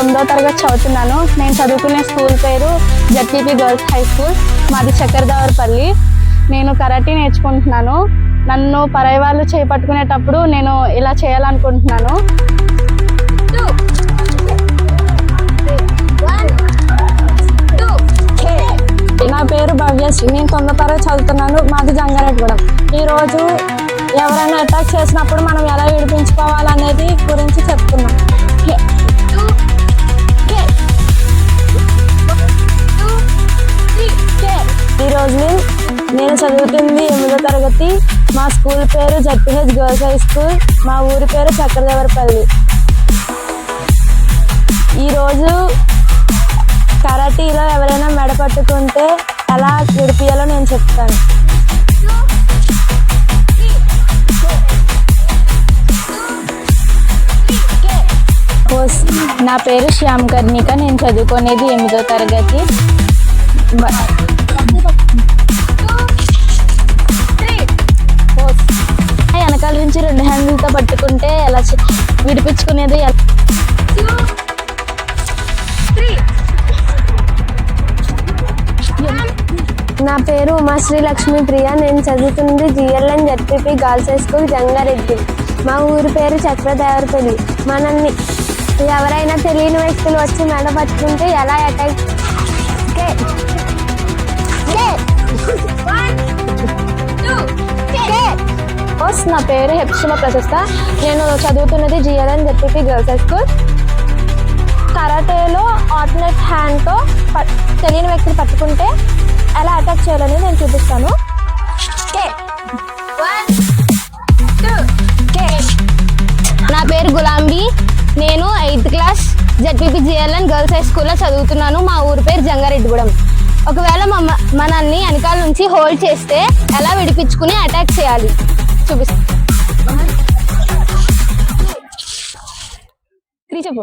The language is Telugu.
9వ తరగతి చదువుతున్నాను. నేను చదువుకునే స్కూల్ పేరు జెడ్పీపీ గర్ల్స్ హై స్కూల్, మాది చక్కరదేవరపల్లి. నేను కరాటే నేర్చుకుంటున్నాను. నన్ను పరాయి వాళ్ళు చేపట్టుకునేటప్పుడు నేను ఇలా చేయాలనుకుంటున్నాను. నా పేరు భవ్యశ్రీ. నేను 9వ తరగతి చదువుతున్నాను. మాది జంగారెడ్డిగూడెం. ఈరోజు ఎవరైనా అటాక్ చేసినప్పుడు మనం ఎలా విడిపించుకోవాలనేది గురించి చెప్తున్నాం. ఈరోజు నేను చదువుతుంది 8వ తరగతి. మా స్కూల్ పేరు జెడ్పీహెచ్ గర్ల్స్ హై స్కూల్. మా ఊరి పేరు చక్కరదేవరపల్లి. ఈరోజు కరాటీలో ఎవరైనా మెడ పట్టుకుంటే ఎలా విడిపియాలో నేను చెప్తాను. నా పేరు శ్యామ్ కర్ణిక. నేను చదువుకునేది 8వ తరగతి. వెనకాల నుంచి 2 హ్యాండిల్తో పట్టుకుంటే ఎలా విడిపించుకునేది. నా పేరు ఉమాశ్రీ లక్ష్మీ ప్రియ. నేను చదువుతుంది GLN ZPP girls high school Jangareddy. మా ఊరి పేరు చక్రదేవరపల్లి. మనల్ని ఎవరైనా తెలియని వ్యక్తులు వచ్చి మెడ పట్టుకుంటే ఎలా అటాక్. నా పేరు హెప్సిమ ప్రశస్త. నేను చదువుతున్నది GLN ZPP girls high school. కరాటేలో ఆల్టర్నేట్ హ్యాండ్తో తెలియని వ్యక్తులు పట్టుకుంటే ఎలా అటాక్ చేయాలని నేను చూపిస్తాను. నా పేరు గులాంబీ. నేను 8th class ZPP GLN girls high స్కూల్లో చదువుతున్నాను. మా ఊరి పేరు జంగారెడ్డిగూడెం. ఒకవేళ మనల్ని వెనకాల నుంచి హోల్డ్ చేస్తే ఎలా విడిపించుకుని అటాక్ చేయాలి చూపిస్తాను. చెప్పు.